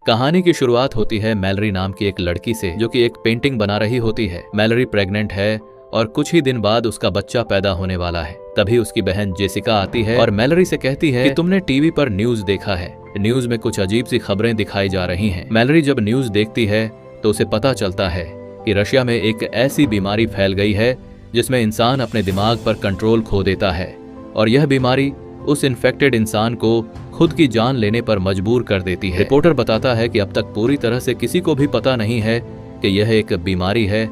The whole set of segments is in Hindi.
कहानी की शुरुआत होती है मैलरी नाम की एक लड़की से, जो कि एक पेंटिंग बना रही होती है। मैलरी प्रेग्नेंट है और कुछ ही दिन बाद उसका बच्चा पैदा होने वाला है। तभी उसकी बहन जेसिका आती है और मैलरी से कहती है कि तुमने टीवी पर न्यूज देखा है, न्यूज में कुछ अजीब सी खबरें दिखाई जा रही हैं। मैलरी जब न्यूज देखती है तो उसे पता चलता है कि रशिया में एक ऐसी बीमारी फैल गई है जिसमें इंसान अपने दिमाग पर कंट्रोल खो देता है और यह बीमारी उस इन्फेक्टेड इंसान को खुद की जान लेने पर मजबूर कर देती है। रिपोर्टर बताता है कि अब तक पूरी तरह से किसी को भी पता नहीं है कि यह एक बीमारी है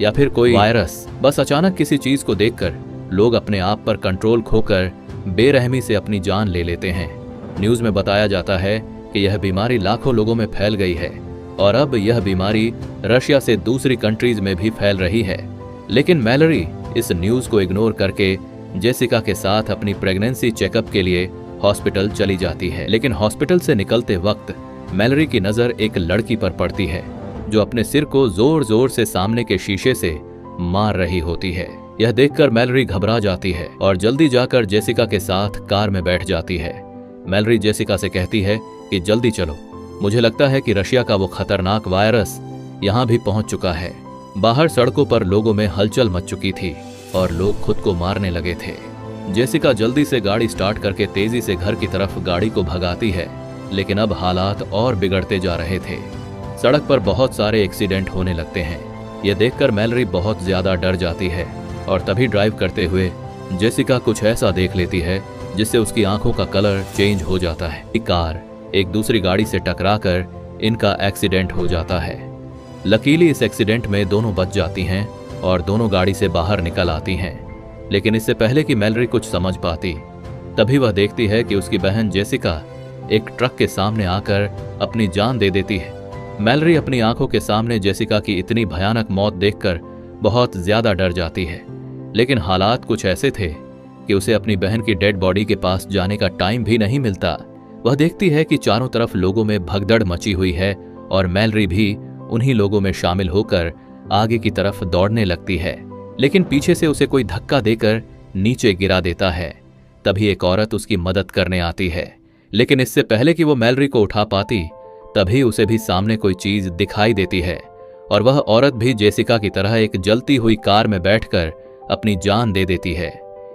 या फिर कोई वायरस। बस अचानक किसी चीज को देखकर लोग अपने आप पर कंट्रोल खोकर बेरहमी से अपनी जान ले लेते हैं। न्यूज में बताया जाता है कि यह बीमारी लाखों लोगों में फैल गई है और अब यह बीमारी रशिया से दूसरी कंट्रीज में भी फैल रही है। लेकिन मैलरी इस न्यूज को इग्नोर करके जेसिका के साथ अपनी प्रेगनेंसी चेकअप के लिए हॉस्पिटल चली जाती है। लेकिन हॉस्पिटल से निकलते वक्त मैलरी की नजर एक लड़की पर पड़ती है जो अपने सिर को जोर जोर से सामने के शीशे से मार रही होती है। यह देखकर मैलरी घबरा जाती है और जल्दी जाकर जेसिका के साथ कार में बैठ जाती है। मैलरी जेसिका से कहती है कि जल्दी चलो, मुझे लगता है कि रशिया का वो खतरनाक वायरस यहाँ भी पहुंच चुका है। बाहर सड़कों पर लोगों में हलचल मच चुकी थी और लोग खुद को मारने लगे थे। जेसिका जल्दी से गाड़ी स्टार्ट करके तेजी से घर की तरफ गाड़ी को भगाती है, लेकिन अब हालात और बिगड़ते जा रहे थे। सड़क पर बहुत सारे एक्सीडेंट होने लगते हैं। यह देखकर मैलरी बहुत ज्यादा डर जाती है और तभी ड्राइव करते हुए जेसिका कुछ ऐसा देख लेती है जिससे उसकी आंखों का कलर चेंज हो जाता है। एक कार एक दूसरी गाड़ी से टकराकर इनका एक्सीडेंट हो जाता है। लकीली इस एक्सीडेंट में दोनों बच जाती हैं और दोनों गाड़ी से बाहर निकल आती हैं। लेकिन इससे पहले कि मैलरी कुछ समझ पाती, तभी वह देखती है कि उसकी बहन जेसिका एक ट्रक के सामने आकर अपनी जान दे देती है। मैलरी अपनी आंखों के सामने जेसिका की इतनी भयानक मौत देखकर बहुत ज्यादा डर जाती है। लेकिन हालात कुछ ऐसे थे कि उसे अपनी बहन की डेड बॉडी के पास जाने का टाइम भी नहीं मिलता। वह देखती है कि चारों तरफ लोगों में भगदड़ मची हुई है और मैलरी भी उन्हीं लोगों में शामिल होकर आगे की तरफ दौड़ने लगती है। लेकिन पीछे से उसे कोई धक्का देकर नीचे गिरा देता है। तभी एक औरत उसकी मदद करने आती है। लेकिन इससे पहले कि वो मैलरी को उठा पाती, तभी उसे भी सामने कोई चीज दिखाई देती है और वह औरत भी जेसिका की तरह एक जलती हुई कार में बैठकर अपनी जान दे देती है।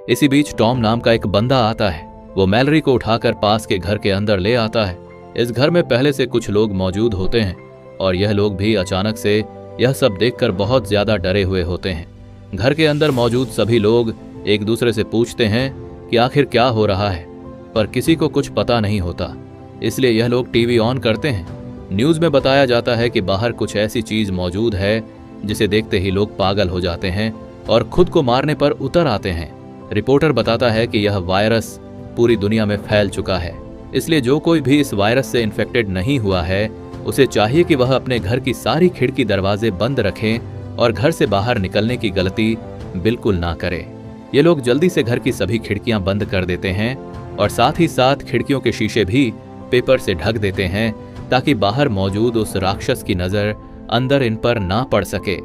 इसी बीच टॉम नाम का एक बंदा आता है। वो मैलरी को उठाकर पास के घर के अंदर ले आता है। इस घर में पहले से कुछ लोग मौजूद होते हैं और यह लोग भी अचानक से यह सब देखकर बहुत ज्यादा डरे हुए होते हैं। घर के अंदर मौजूद सभी लोग एक दूसरे से पूछते हैं कि आखिर क्या हो रहा है, पर किसी को कुछ पता नहीं होता। इसलिए यह लोग टीवी ऑन करते हैं। न्यूज में बताया जाता है कि बाहर कुछ ऐसी चीज मौजूद है जिसे देखते ही लोग पागल हो जाते हैं और खुद को मारने पर उतर आते हैं। रिपोर्टर बताता है कि यह वायरस पूरी दुनिया में फैल चुका है, इसलिए जो कोई भी इस वायरस से इन्फेक्टेड नहीं हुआ है उसे चाहिए कि वह अपने घर की सारी खिड़की दरवाजे बंद रखें और घर से बाहर निकलने की गलती बिल्कुल ना करे। ये लोग जल्दी से घर की सभी खिड़कियां बंद कर देते हैं और साथ ही साथ खिड़कियों के शीशे भी पेपर से ढक देते हैं ताकि बाहर मौजूद उस राक्षस की नजर अंदर इन पर ना पड़ सके।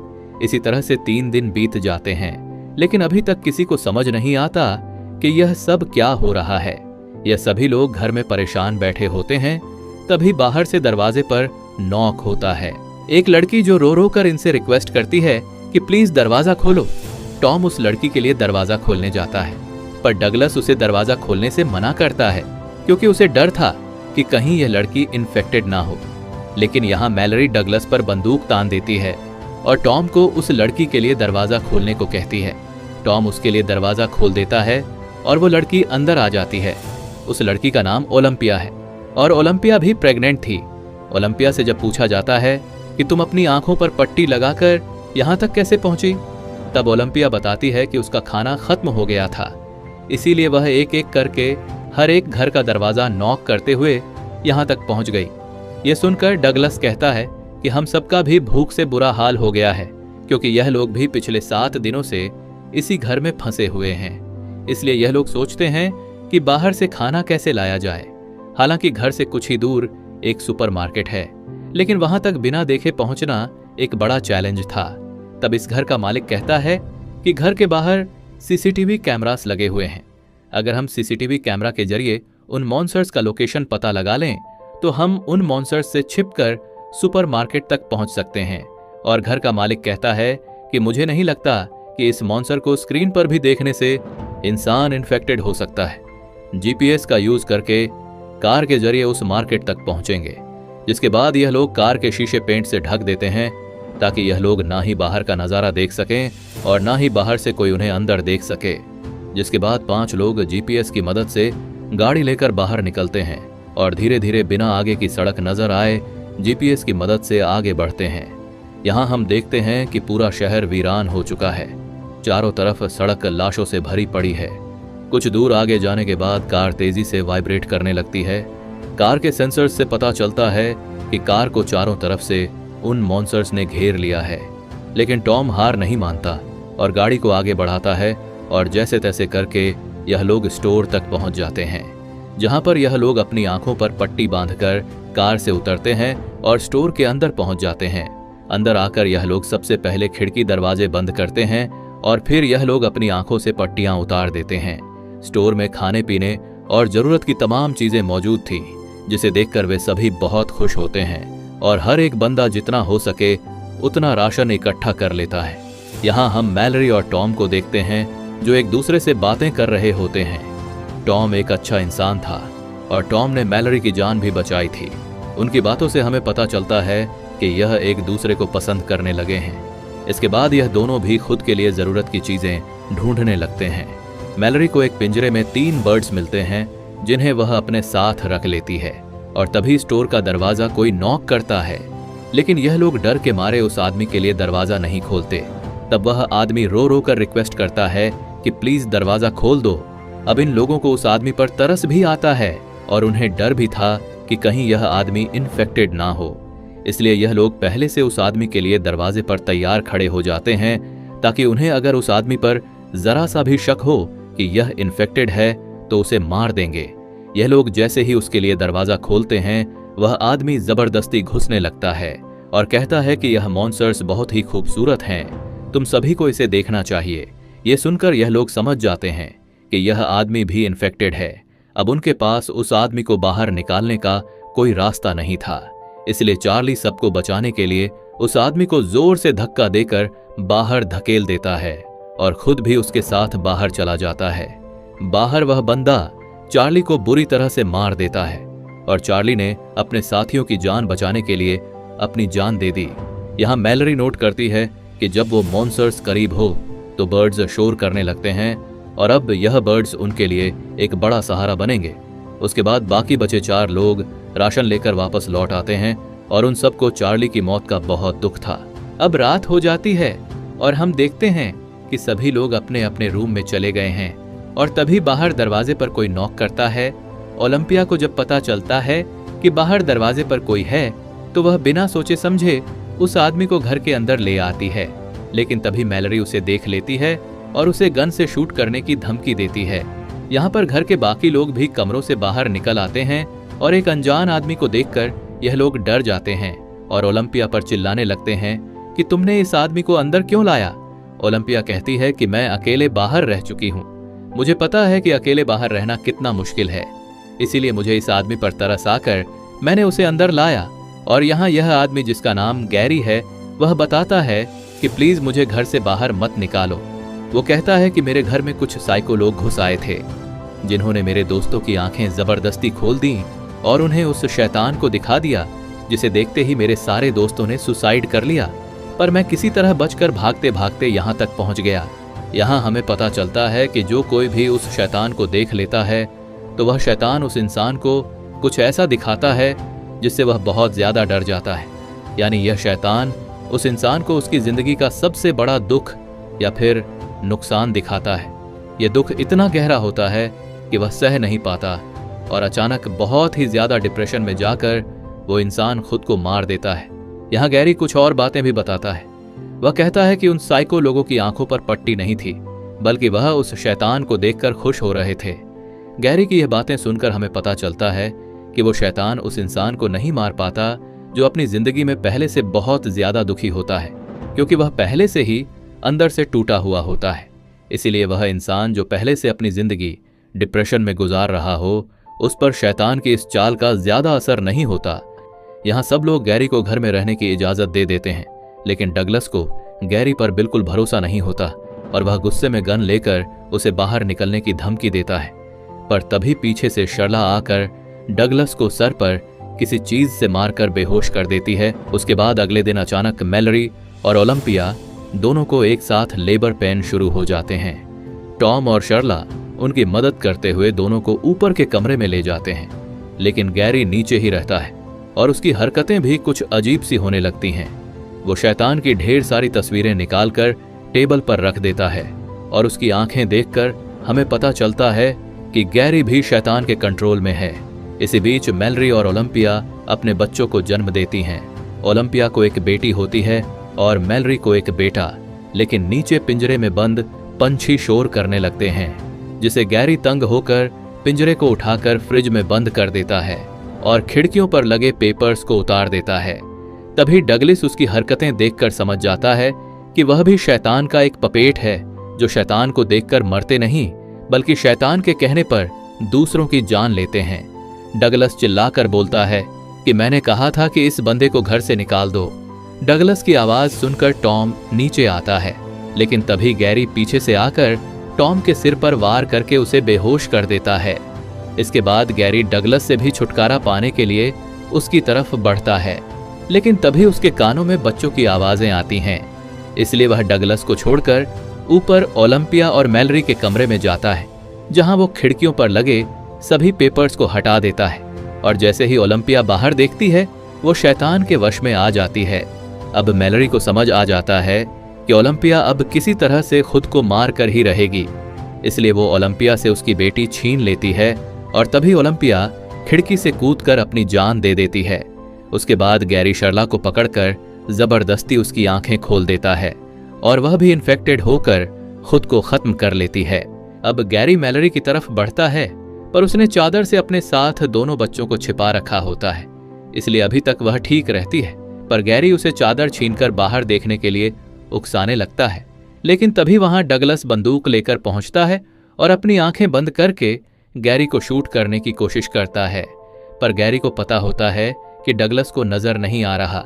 इसी तरह से 3 दिन बीत जाते हैं, लेकिन अभी तक किसी को समझ नहीं आता कि यह सब क्या हो रहा है। यह सभी लोग घर में परेशान बैठे होते हैं। तभी बाहर से दरवाजे पर नॉक होता है। एक लड़की जो रो रो कर इनसे रिक्वेस्ट करती है कि प्लीज दरवाजा खोलो। टॉम उस लड़की के लिए दरवाजा खोलने जाता है, पर डगलस उसे दरवाजा खोलने से मना करता है क्योंकि उसे डर था कि कहीं यह लड़की इन्फेक्टेड ना हो। लेकिन यहाँ मैलरी डगलस पर बंदूक तान देती है और टॉम को उस लड़की के लिए दरवाजा खोलने को कहती है। टॉम उसके लिए दरवाजा खोल देता है और वो लड़की अंदर आ जाती है। उस लड़की का नाम ओलंपिया है और ओलंपिया भी प्रेग्नेंट थी। ओलंपिया से जब पूछा जाता है कि तुम अपनी आंखों पर पट्टी लगाकर यहाँ तक कैसे पहुंची, तब ओलंपिया बताती है कि उसका खाना खत्म हो गया था, इसीलिए वह एक एक करके हर एक घर का दरवाजा नॉक करते हुए यहाँ तक पहुंच गई। ये सुनकर डगलस कहता है कि हम सबका भी भूख से बुरा हाल हो गया है क्योंकि यह लोग भी पिछले 7 दिनों से इसी घर में फंसे हुए हैं। इसलिए यह लोग सोचते हैं कि बाहर से खाना कैसे लाया जाए। हालांकि घर से कुछ ही दूर एक सुपरमार्केट है, लेकिन वहां तक बिना देखे पहुंचना एक बड़ा चैलेंज था। तब इस घर का मालिक कहता है कि घर के बाहर सीसीटीवी कैमरास लगे हुए हैं। अगर हम सीसीटीवी कैमरा के जरिए उन मॉन्स्टर्स का लोकेशन पता लगा लें तो हम उन मॉन्स्टर्स से छिपकर सुपरमार्केट तक पहुंच सकते हैं। और घर का मालिक कहता है कि मुझे नहीं लगता कि इस मॉन्स्टर को स्क्रीन पर भी देखने से इंसान इन्फेक्टेड हो सकता है। जीपीएस का यूज करके कार के जरिए उस मार्केट तक पहुंचेंगे, जिसके बाद यह लोग कार के शीशे पेंट से ढक देते हैं ताकि यह लोग ना ही बाहर का नजारा देख सकें और ना ही बाहर से कोई उन्हें अंदर देख सके। जिसके बाद 5 लोग जीपीएस की मदद से गाड़ी लेकर बाहर निकलते हैं और धीरे धीरे बिना आगे की सड़क नजर आए जीपीएस की मदद से आगे बढ़ते हैं। यहाँ हम देखते हैं कि पूरा शहर वीरान हो चुका है। चारों तरफ सड़क लाशों से भरी पड़ी है। कुछ दूर आगे जाने के बाद कार तेजी से वाइब्रेट करने लगती है। कार के सेंसर्स से पता चलता है कि कार को चारों तरफ से उन मॉन्स्टर्स ने घेर लिया है। लेकिन टॉम हार नहीं मानता और गाड़ी को आगे बढ़ाता है और जैसे तैसे करके यह लोग स्टोर तक पहुंच जाते हैं, जहां पर यह लोग अपनी आंखों पर पट्टी बांधकर कार से उतरते हैं और स्टोर के अंदर पहुंच जाते हैं। अंदर आकर यह लोग सबसे पहले खिड़की दरवाजे बंद करते हैं और फिर यह लोग अपनी आंखों से पट्टियां उतार देते हैं। स्टोर में खाने पीने और जरूरत की तमाम चीजें मौजूद थी, जिसे देखकर वे सभी बहुत खुश होते हैं और हर एक बंदा जितना हो सके उतना राशन इकट्ठा कर लेता है। यहाँ हम मैलरी और टॉम को देखते हैं जो एक दूसरे से बातें कर रहे होते हैं। टॉम एक अच्छा इंसान था और टॉम ने मैलरी की जान भी बचाई थी। उनकी बातों से हमें पता चलता है कि यह एक दूसरे को पसंद करने लगे हैं। इसके बाद यह दोनों भी खुद के लिए जरूरत की चीजें ढूंढने लगते हैं। मैलरी को एक पिंजरे में 3 बर्ड्स मिलते हैं जिन्हें वह अपने साथ रख लेती है और तभी स्टोर का दरवाजा कोई नॉक करता है, लेकिन यह लोग डर के मारे उस आदमी के लिए दरवाजा नहीं खोलते। तब वह आदमी रो रो कर रिक्वेस्ट करता है कि प्लीज दरवाजा खोल दो। अब इन लोगों को उस आदमी पर तरस भी आता है और उन्हें डर भी था कि कहीं यह आदमी इन्फेक्टेड ना हो, इसलिए यह लोग पहले से उस आदमी के लिए दरवाजे पर तैयार खड़े हो जाते हैं ताकि उन्हें अगर उस आदमी पर जरा सा भी शक हो कि यह इन्फेक्टेड है तो उसे मार देंगे। यह लोग जैसे ही उसके लिए दरवाजा खोलते हैं, वह आदमी जबरदस्ती घुसने लगता है और कहता है कि यह मॉन्स्टर्स बहुत ही खूबसूरत हैं, तुम सभी को इसे देखना चाहिए। ये सुनकर यह लोग समझ जाते हैं कि यह आदमी भी इन्फेक्टेड है। अब उनके पास उस आदमी को बाहर निकालने का कोई रास्ता नहीं था, इसलिए चार्ली सबको बचाने के लिए उस आदमी को जोर से धक्का देकर बाहर धकेल देता है और खुद भी उसके साथ बाहर चला जाता है। बाहर वह बंदा चार्ली को बुरी तरह से मार देता है और चार्ली ने अपने साथियों की जान बचाने के लिए अपनी जान दे दी। यहाँ मैलरी नोट करती है कि जब वो मॉन्स्टर्स करीब हो तो बर्ड्स शोर करने लगते हैं और अब यह बर्ड्स उनके लिए एक बड़ा सहारा बनेंगे। उसके बाद बाकी बचे 4 लोग राशन लेकर वापस लौट आते हैं और उन सबको चार्ली की मौत का बहुत दुख था। अब रात हो जाती है और हम देखते हैं कि सभी लोग अपने अपने रूम में चले गए हैं और तभी बाहर दरवाजे पर कोई नॉक करता है। ओलंपिया को जब पता चलता है कि बाहर दरवाजे पर कोई है तो वह बिना सोचे समझे उस आदमी को घर के अंदर ले आती है, लेकिन तभी मैलरी उसे देख लेती है और उसे गन से शूट करने की धमकी देती है। यहाँ पर घर के बाकी लोग भी कमरों से बाहर निकल आते हैं और एक अनजान आदमी को देखकर यह लोग डर जाते हैं और ओलंपिया पर चिल्लाने लगते हैं कि तुमने इस आदमी को अंदर क्यों लाया। ओलंपिया कहती है कि मैं अकेले बाहर रह चुकी हूँ, मुझे पता है कि अकेले बाहर रहना कितना मुश्किल है, इसीलिए मुझे इस आदमी पर तरस आकर मैंने उसे अंदर लाया। और यहाँ यह आदमी जिसका नाम गैरी है वह बताता है कि प्लीज मुझे घर से बाहर मत निकालो। वो कहता है कि मेरे घर में कुछ साइको लोग घुस आए थे जिन्होंने मेरे दोस्तों की आंखें जबरदस्ती खोल दी और उन्हें उस शैतान को दिखा दिया, जिसे देखते ही मेरे सारे दोस्तों ने सुसाइड कर लिया, पर मैं किसी तरह बचकर भागते भागते यहाँ तक पहुँच गया। यहाँ हमें पता चलता है कि जो कोई भी उस शैतान को देख लेता है तो वह शैतान उस इंसान को कुछ ऐसा दिखाता है जिससे वह बहुत ज्यादा डर जाता है। यानी यह शैतान उस इंसान को उसकी जिंदगी का सबसे बड़ा दुख या फिर नुकसान दिखाता है। यह दुख इतना गहरा होता है कि वह सह नहीं पाता और अचानक बहुत ही ज्यादा डिप्रेशन में जाकर वो इंसान खुद को मार देता है। यहाँ गैरी कुछ और बातें भी बताता है। वह कहता है कि उन साइको लोगों की आंखों पर पट्टी नहीं थी, बल्कि वह उस शैतान को देखकर खुश हो रहे थे। गैरी की यह बातें सुनकर हमें पता चलता है कि वो शैतान उस इंसान को नहीं मार पाता जो अपनी जिंदगी में पहले से बहुत ज्यादा दुखी होता है, क्योंकि वह पहले से ही अंदर से टूटा हुआ होता है। इसीलिए वह इंसान जो पहले से अपनी जिंदगी डिप्रेशन में गुजार रहा हो उस पर शैतान की इस चाल का ज्यादा असर नहीं होता। यहाँ सब लोग गैरी को घर में रहने की इजाजत दे देते हैं, लेकिन डगलस को गैरी पर बिल्कुल भरोसा नहीं होता और वह गुस्से में गन लेकर उसे बाहर निकलने की धमकी देता है। पर तभी पीछे से शर्ला आकर डगलस को सर पर किसी चीज से मारकर बेहोश कर देती है। उसके बाद अगले दिन अचानक मैलरी और ओलंपिया दोनों को एक साथ लेबर पेन शुरू हो जाते हैं। टॉम और शर्ला उनकी मदद करते हुए दोनों को ऊपर के कमरे में ले जाते हैं, लेकिन गैरी नीचे ही रहता है और उसकी हरकतें भी कुछ अजीब सी होने लगती हैं। वो शैतान की ढेर सारी तस्वीरें निकालकर टेबल पर रख देता है और उसकी आंखें देखकर हमें पता चलता है कि गैरी भी शैतान के कंट्रोल में है। इसी बीच मैलरी और ओलंपिया अपने बच्चों को जन्म देती हैं। ओलंपिया को एक बेटी होती है और मैलरी को एक बेटा, लेकिन नीचे पिंजरे में बंद पंछी शोर करने लगते हैं, जिसे गैरी तंग होकर पिंजरे को उठाकर फ्रिज में बंद कर देता है और खिड़कियों पर लगे पेपर्स को उतार देता है। तभी डगलिस उसकी हरकतें देखकर समझ जाता है कि वह भी शैतान का एक पपेट है, जो शैतान को देखकर मरते नहीं बल्कि शैतान के कहने पर दूसरों की जान लेते हैं। डगलस चिल्लाकर बोलता है कि मैंने कहा था कि इस बंदे को घर से निकाल दो। डगलस की आवाज सुनकर टॉम नीचे आता है, लेकिन तभी गैरी पीछे से आकर टॉम के सिर पर वार करके उसे बेहोश कर देता है। इसके बाद गैरी डगलस से भी छुटकारा पाने के लिए उसकी तरफ बढ़ता है, लेकिन तभी उसके कानों में बच्चों की आवाजें आती हैं। इसलिए वह डगलस को छोड़कर ऊपर ओलंपिया और मैलरी के कमरे में जाता है, जहां वो खिड़कियों पर लगे सभी पेपर्स को हटा देता है और जैसे ही ओलंपिया बाहर देखती है वो शैतान के वश में आ जाती है। अब मैलरी को समझ आ जाता है कि ओलंपिया अब किसी तरह से खुद को मार कर ही रहेगी, इसलिए वो ओलंपिया से उसकी बेटी छीन लेती है और तभी ओलंपिया खिड़की से कूदकर अपनी जान दे देती है। उसके बाद गैरी शर्ला को पकड़कर जबरदस्ती उसकी आंखें खोल देता है और वह भी इन्फेक्टेड होकर खुद को खत्म कर लेती है। अब गैरी मैलरी की तरफ बढ़ता है, पर उसने चादर से अपने साथ दोनों बच्चों को छिपा रखा होता है, इसलिए अभी तक वह ठीक रहती है। पर गैरी उसे चादर छीनकर बाहर देखने के लिए उकसाने लगता है, लेकिन तभी वहां डगलस बंदूक लेकर पहुंचता है और अपनी आंखें बंद करके गैरी को शूट करने की कोशिश करता है। पर गैरी को पता होता है कि डगलस को नजर नहीं आ रहा,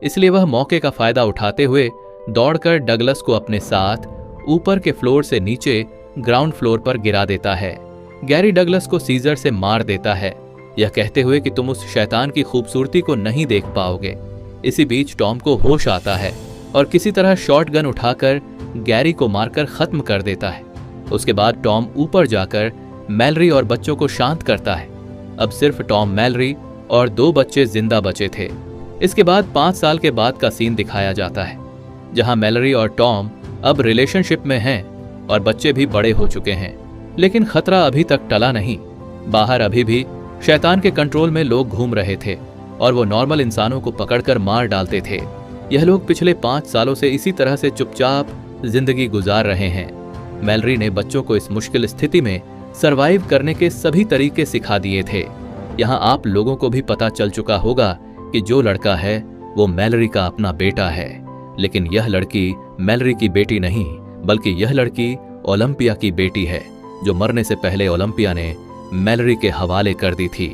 इसलिए वह मौके का फायदा उठाते हुए दौड़कर डगलस को अपने साथ ऊपर के फ्लोर से नीचे ग्राउंड फ्लोर पर गिरा देता है। गैरी डगलस को सीजर से मार देता है, यह कहते हुए कि तुम उस शैतान की खूबसूरती को नहीं देख पाओगे। इसी बीच टॉम को होश आता है और किसी तरह शॉटगन उठाकर गैरी को मारकर खत्म कर देता है। उसके बाद टॉम ऊपर जाकर मैलरी और बच्चों को शांत करता है। अब सिर्फ टॉम, मैलरी और 2 बच्चे जिंदा बचे थे। इसके बाद 5 साल के बाद का सीन दिखाया जाता है, जहां मैलरी और टॉम अब रिलेशनशिप में हैं और बच्चे भी बड़े हो चुके हैं, लेकिन खतरा अभी तक टला नहीं। बाहर अभी भी शैतान के कंट्रोल में लोग घूम रहे थे और वो नॉर्मल इंसानों को पकड़कर मार डालते थे। यह लोग पिछले 5 सालों से इसी तरह से चुपचाप जिंदगी गुजार रहे हैं। मैलरी ने बच्चों को इस मुश्किल स्थिति में सरवाइव करने के सभी तरीके सिखा दिए थे। यहाँ आप लोगों को भी पता चल चुका होगा कि जो लड़का है वो मैलरी का अपना बेटा है, लेकिन यह लड़की मैलरी की बेटी नहीं, बल्कि यह लड़की ओलंपिया की बेटी है, जो मरने से पहले ओलंपिया ने मैलरी के हवाले कर दी थी।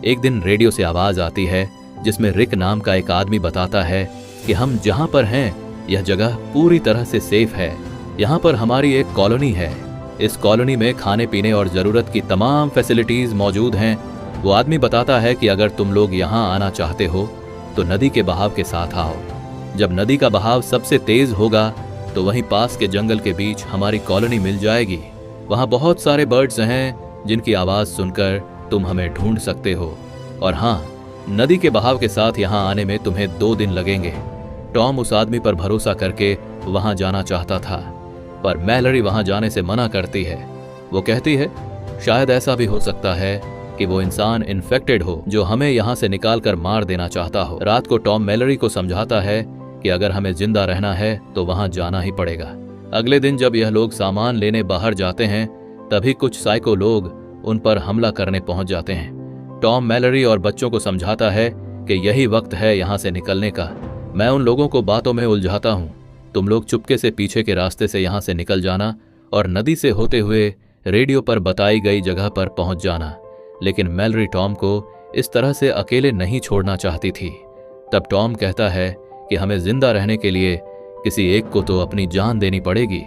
एक दिन रेडियो से आवाज आती है, जिसमें रिक नाम का एक आदमी बताता है कि हम जहां पर हैं यह जगह पूरी तरह से सेफ है। यहाँ पर हमारी एक कॉलोनी है। इस कॉलोनी में खाने पीने और जरूरत की तमाम फैसिलिटीज मौजूद हैं। वो आदमी बताता है कि अगर तुम लोग यहाँ आना चाहते हो तो नदी के बहाव के साथ आओ। जब नदी का बहाव सबसे तेज होगा तो वहीं पास के जंगल के बीच हमारी कॉलोनी मिल जाएगी। वहाँ बहुत सारे बर्ड्स हैं जिनकी आवाज सुनकर तुम हमें ढूंढ सकते हो। और हाँ, नदी के बहाव के साथ यहाँ आने में तुम्हें 2 दिन लगेंगे। टॉम उस आदमी पर भरोसा करके वहां जाना चाहता था, पर मैलरी वहां जाने से मना करती है। वो कहती है शायद ऐसा भी हो सकता है कि वो इंसान इन्फेक्टेड हो जो हमें यहाँ से निकाल कर मार देना चाहता हो। रात को टॉम मैलरी को समझाता है कि अगर हमें जिंदा रहना है तो वहां जाना ही पड़ेगा। अगले दिन जब यह लोग सामान लेने बाहर जाते हैं, तभी कुछ साइको लोग उन पर हमला करने पहुंच जाते हैं। टॉम मैलरी और बच्चों को समझाता है कि यही वक्त है यहाँ से निकलने का। मैं उन लोगों को बातों में उलझाता हूँ, तुम लोग चुपके से पीछे के रास्ते से यहाँ से निकल जाना और नदी से होते हुए रेडियो पर बताई गई जगह पर पहुंच जाना। लेकिन मैलरी टॉम को इस तरह से अकेले नहीं छोड़ना चाहती थी। तब टॉम कहता है कि हमें जिंदा रहने के लिए किसी एक को तो अपनी जान देनी पड़ेगी।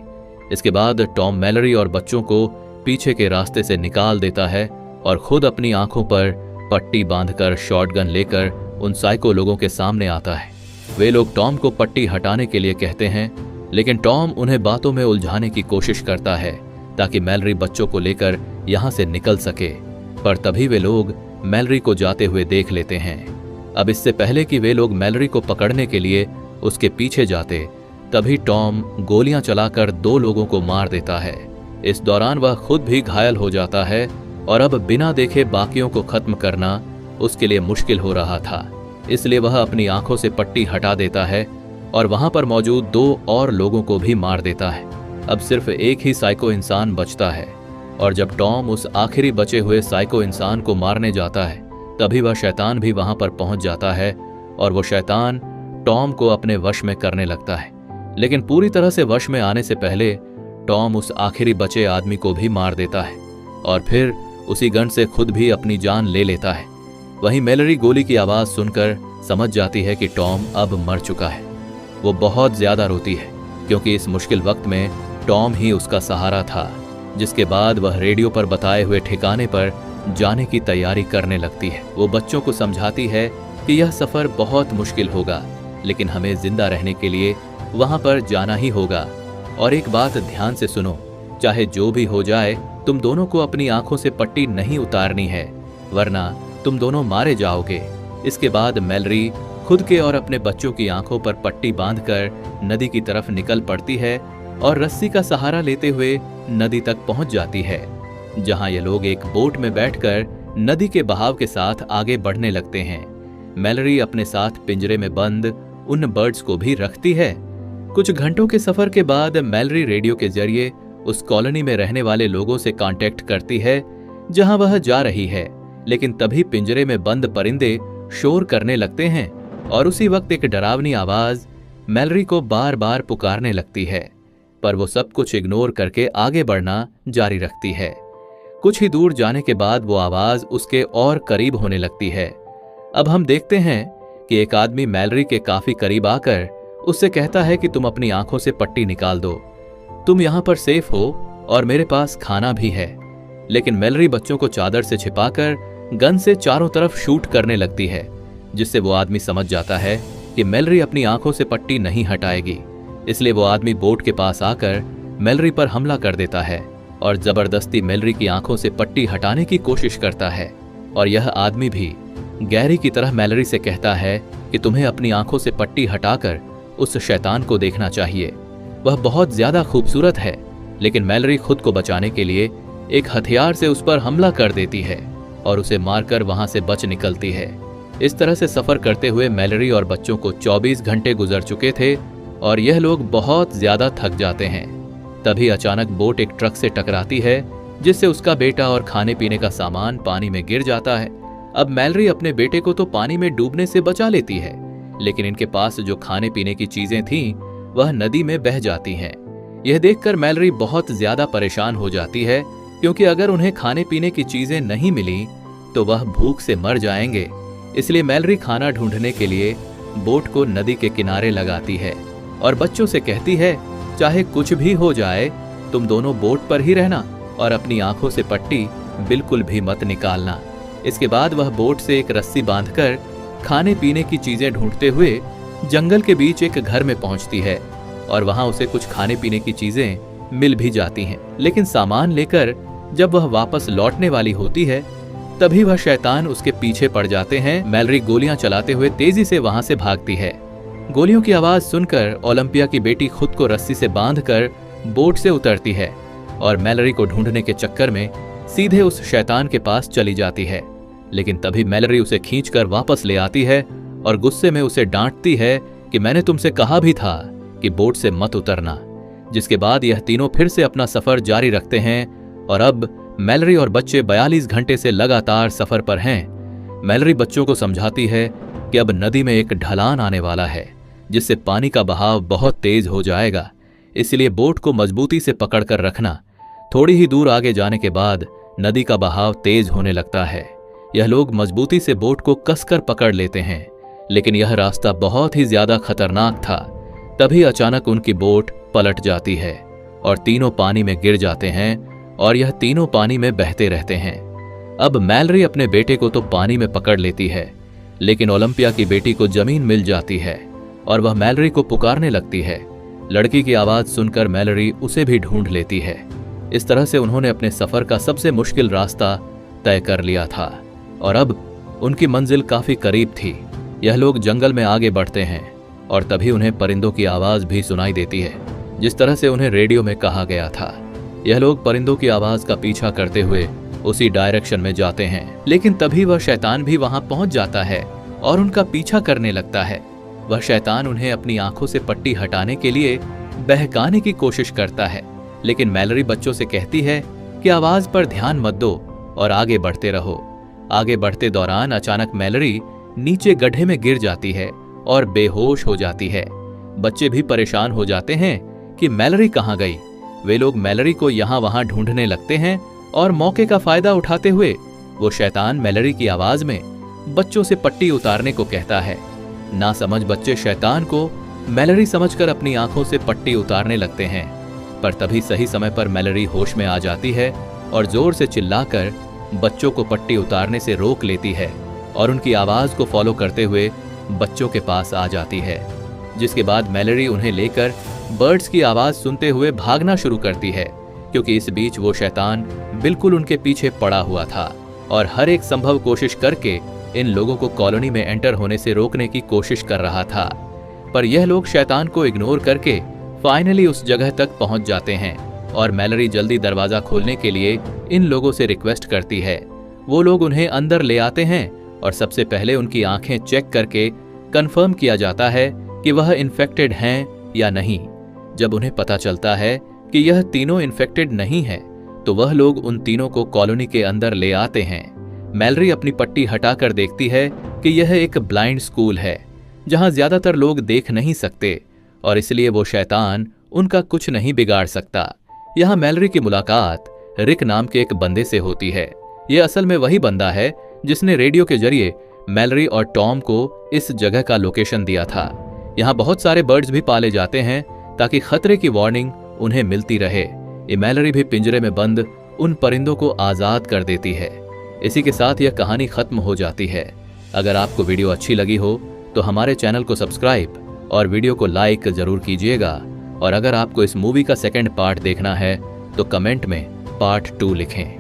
इसके बाद टॉम मैलरी और बच्चों को पीछे के रास्ते से निकाल देता है और खुद अपनी आंखों पर पट्टी बांधकर शॉटगन लेकर उन साइको लोगों के सामने आता है। वे लोग टॉम को पट्टी हटाने के लिए कहते हैं, लेकिन टॉम उन्हें बातों में उलझाने की कोशिश करता है ताकि मैलरी बच्चों को लेकर यहां से निकल सके। पर तभी वे लोग मैलरी को जाते हुए देख लेते हैं। अब इससे पहले कि वे लोग मैलरी को पकड़ने के लिए उसके पीछे जाते, तभी टॉम गोलियां चलाकर 2 लोगों को मार देता है। इस दौरान वह खुद भी घायल हो जाता है और अब बिना देखे बाकियों को खत्म करना उसके लिए मुश्किल हो रहा था। इसलिए वह अपनी आंखों से पट्टी हटा देता है और वहां पर मौजूद 2 और लोगों को भी मार देता है। अब सिर्फ एक ही साइको इंसान बचता है और जब टॉम उस आखिरी बचे हुए साइको इंसान को मारने जाता है, तभी वह शैतान भी वहां पर पहुंच जाता है और वो शैतान टॉम को अपने वश में करने लगता है। लेकिन पूरी तरह से वश में आने से पहले टॉम उस आखिरी बचे आदमी को भी मार देता है और फिर उसी गन से खुद भी अपनी जान ले लेता है। वहीं मैलरी गोली की आवाज सुनकर समझ जाती है कि टॉम अब मर चुका है। वो बहुत ज्यादा रोती है क्योंकि इस मुश्किल वक्त में टॉम ही उसका सहारा था। जिसके बाद वह रेडियो पर बताए हुए ठिकाने पर जाने की तैयारी करने लगती है। वो बच्चों को समझाती है कि यह सफर बहुत मुश्किल होगा, लेकिन हमें जिंदा रहने के लिए वहां पर जाना ही होगा। और एक बात ध्यान से सुनो, चाहे जो भी हो जाए, तुम दोनों को अपनी आंखों से पट्टी नहीं उतारनी है, वरना तुम दोनों मारे जाओगे। इसके बाद मैलरी खुद के और अपने बच्चों की आंखों पर पट्टी बांधकर नदी की तरफ निकल पड़ती है और रस्सी का सहारा लेते हुए नदी तक पहुंच जाती है, जहां ये लोग एक बोट में बैठकर नदी के बहाव के साथ आगे बढ़ने लगते हैं। मैलरी अपने साथ पिंजरे में बंद उन बर्ड्स को भी रखती है। कुछ घंटों के सफर के बाद मैलरी रेडियो के जरिए उस कॉलोनी में रहने वाले लोगों से कांटेक्ट करती है जहां वह जा रही है। लेकिन तभी पिंजरे में बंद परिंदे शोर करने लगते हैं और उसी वक्त एक डरावनी आवाज मैलरी को बार बार पुकारने लगती है, पर वो सब कुछ इग्नोर करके आगे बढ़ना जारी रखती है। कुछ ही दूर जाने के बाद वो आवाज उसके और करीब होने लगती है। अब हम देखते हैं कि एक आदमी मैलरी के काफी करीब आकर उससे कहता है कि तुम अपनी आंखों से पट्टी निकाल दो, तुम यहां पर सेफ हो और मेरे पास खाना भी है। लेकिन मैलरी बच्चों को चादर से छिपाकर गन से चारों तरफ शूट करने लगती है, जिससे वो आदमी समझ जाता है कि मैलरी अपनी आंखों से पट्टी नहीं हटाएगी। इसलिए वो आदमी बोट के पास आकर मैलरी पर हमला कर देता है और जबरदस्ती मैलरी की आंखों से पट्टी हटाने की कोशिश करता है। और यह आदमी भी गैरी की तरह मैलरी से कहता है कि तुम्हें अपनी आंखों से पट्टी हटाकर उस शैतान को देखना चाहिए, वह बहुत ज्यादा खूबसूरत है। लेकिन मैलरी खुद को बचाने के लिए एक हथियार से उस पर हमला कर देती है और उसे मारकर वहां से बच निकलती है। इस तरह से सफर करते हुए मैलरी और बच्चों को 24 घंटे गुजर चुके थे और यह लोग बहुत ज्यादा थक जाते हैं। तभी अचानक बोट एक ट्रक से टकराती है, जिससे उसका बेटा और खाने पीने का सामान पानी में गिर जाता है। अब मैलरी अपने बेटे को तो पानी में डूबने से बचा लेती है, लेकिन इनके पास जो खाने पीने की चीजें थीं, वह नदी में बह जाती हैं। यह देखकर मैलरी बहुत ज्यादा परेशान हो जाती है, क्योंकि अगर उन्हें खाने पीने की चीजें नहीं मिली तो वह भूख से मर जाएंगे। इसलिए मैलरी खाना ढूंढने के लिए बोट को नदी के किनारे लगाती है और बच्चों से कहती है, चाहे कुछ भी हो जाए, तुम दोनों बोट पर ही रहना और अपनी आंखों से पट्टी बिल्कुल भी मत निकालना। इसके बाद वह बोट से एक रस्सी बांधकर खाने पीने की चीजें ढूंढते हुए जंगल के बीच एक घर में पहुंचती है और वहां उसे कुछ खाने पीने की चीजें मिल भी जाती हैं। लेकिन सामान लेकर जब वह वापस लौटने वाली होती है, तभी वह शैतान उसके पीछे पड़ जाते हैं। मैलरी गोलियां चलाते हुए तेजी से वहां से भागती है। गोलियों की आवाज सुनकर ओलंपिया की बेटी खुद को रस्सी से बांधकर बोट से उतरती है और मैलरी को ढूंढने के चक्कर में सीधे उस शैतान के पास चली जाती है। लेकिन तभी मैलरी उसे खींचकर वापस ले आती है और गुस्से में उसे डांटती है कि मैंने तुमसे कहा भी था कि बोट से मत उतरना। जिसके बाद यह तीनों फिर से अपना सफर जारी रखते हैं और अब मैलरी और बच्चे 42 घंटे से लगातार सफर पर हैं। मैलरी बच्चों को समझाती है कि अब नदी में एक ढलान आने वाला है, जिससे पानी का बहाव बहुत तेज हो जाएगा, इसलिए बोट को मजबूती से पकड़कर रखना। थोड़ी ही दूर आगे जाने के बाद नदी का बहाव तेज होने लगता है। यह लोग मजबूती से बोट को कसकर पकड़ लेते हैं, लेकिन यह रास्ता बहुत ही ज्यादा खतरनाक था। तभी अचानक उनकी बोट पलट जाती है और तीनों पानी में गिर जाते हैं और यह तीनों पानी में बहते रहते हैं। अब मैलरी अपने बेटे को तो पानी में पकड़ लेती है, लेकिन ओलंपिया की बेटी को जमीन मिल जाती है और वह मैलरी को पुकारने लगती है। लड़की की आवाज सुनकर मैलरी उसे भी ढूंढ लेती है। इस तरह से उन्होंने अपने सफर का सबसे मुश्किल रास्ता तय कर लिया था और अब उनकी मंजिल काफी करीब थी। यह लोग जंगल में आगे बढ़ते हैं और तभी उन्हें परिंदों की आवाज भी सुनाई देती है, जिस तरह से उन्हें रेडियो में कहा गया था। यह लोग परिंदों की आवाज का पीछा करते हुए उसी डायरेक्शन में जाते हैं, लेकिन तभी वह शैतान भी वहां पहुंच जाता है और उनका पीछा करने लगता है। वह शैतान उन्हें अपनी आंखों से पट्टी हटाने के लिए बहकाने की कोशिश करता है, लेकिन मैलरी बच्चों से कहती है कि आवाज पर ध्यान मत दो और आगे बढ़ते रहो। आगे बढ़ते दौरान अचानक मैलरी नीचे गड्ढे में गिर जाती है और बेहोश हो जाती है। बच्चे भी परेशान हो जाते हैं कि मैलरी कहाँ गई। वे लोग मैलरी को यहाँ वहां ढूंढने लगते हैं और मौके का फायदा उठाते हुए वो शैतान मैलरी की आवाज में बच्चों से पट्टी उतारने को कहता है। नासमझ बच्चे शैतान को मैलरी समझकर अपनी आंखों से पट्टी उतारने लगते हैं, पर तभी सही समय पर मैलरी होश में आ जाती है और जोर से चिल्लाकर बच्चों को पट्टी उतारने से रोक लेती है और उनकी आवाज को फॉलो करते हुए बच्चों के पास आ जाती है। जिसके बाद मैलरी उन्हें लेकर बर्ड्स की आवाज सुनते हुए भागना शुरू करती है, क्योंकि इस बीच वो शैतान बिल्कुल उनके पीछे पड़ा हुआ था और हर एक संभव कोशिश करके इन लोगों को कॉलोनी में एंटर होने से रोकने की कोशिश कर रहा था। पर यह लोग शैतान को इग्नोर करके फाइनली उस जगह तक पहुंच जाते हैं और मैलरी जल्दी दरवाजा खोलने के लिए इन लोगों से रिक्वेस्ट करती है। वो लोग उन्हें अंदर ले आते हैं और सबसे पहले उनकी आंखें चेक करके कंफर्म किया जाता है कि वह इन्फेक्टेड हैं या नहीं। जब उन्हें पता चलता है कि यह तीनों इन्फेक्टेड नहीं है, तो वह लोग उन तीनों को कॉलोनी के अंदर ले आते हैं। मैलरी अपनी पट्टी हटाकर देखती है कि यह एक ब्लाइंड स्कूल है, जहां ज्यादातर लोग देख नहीं सकते और इसलिए वो शैतान उनका कुछ नहीं बिगाड़ सकता। यहाँ मैलरी की मुलाकात रिक नाम के एक बंदे से होती है। यह असल में वही बंदा है जिसने रेडियो के जरिए मैलरी और टॉम को इस जगह का लोकेशन दिया था। यहाँ बहुत सारे बर्ड्स भी पाले जाते हैं ताकि खतरे की वार्निंग उन्हें मिलती रहे। ये मैलरी भी पिंजरे में बंद उन परिंदों को आजाद कर देती है। इसी के साथ यह कहानी खत्म हो जाती है। अगर आपको वीडियो अच्छी लगी हो तो हमारे चैनल को सब्सक्राइब और वीडियो को लाइक जरूर कीजिएगा। और अगर आपको इस मूवी का सेकंड पार्ट देखना है तो कमेंट में पार्ट 2 लिखें।